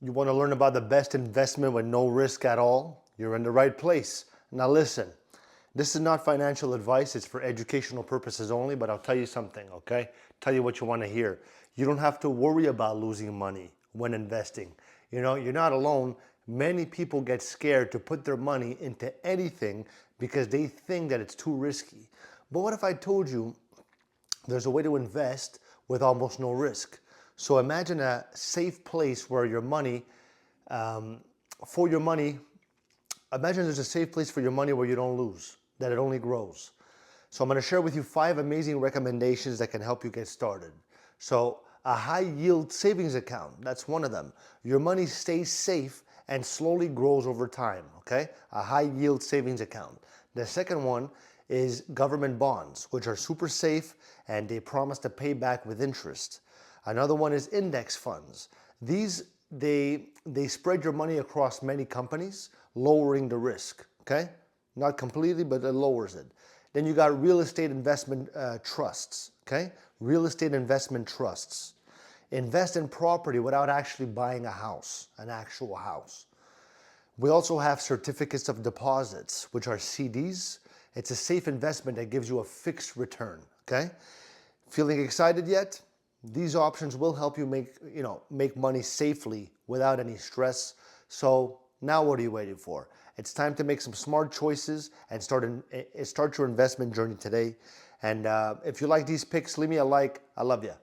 You want to learn about the best investment with no risk at all? You're in the right place. Now listen, this is not financial advice. It's for educational purposes only, but I'll tell you something, okay? Tell you what you want to hear. You don't have to worry about losing money when investing. You know, you're not alone. Many people get scared to put their money into anything because they think that it's too risky. But what if I told you there's a way to invest with almost no risk? So imagine a safe place where your money, for your money, imagine there's a safe place for your money where you don't lose, that it only grows. So I'm going to share with you 5 amazing recommendations that can help you get started. So a high yield savings account, that's one of them. Your money stays safe and slowly grows over time, okay? A high yield savings account. The second one is government bonds, which are super safe and they promise to pay back with interest. Another one is index funds. These, they spread your money across many companies, lowering the risk, okay? Not completely, but it lowers it. Then you got real estate investment trusts, okay? Real estate investment trusts. Invest in property without actually buying a house, an actual house. We also have certificates of deposits, which are CDs. It's a safe investment that gives you a fixed return, okay? Feeling excited yet? These options will help you make money safely without any stress. So now what are you waiting for? It's time to make some smart choices and start your investment journey today. And if you like these picks, leave me a like. I love you.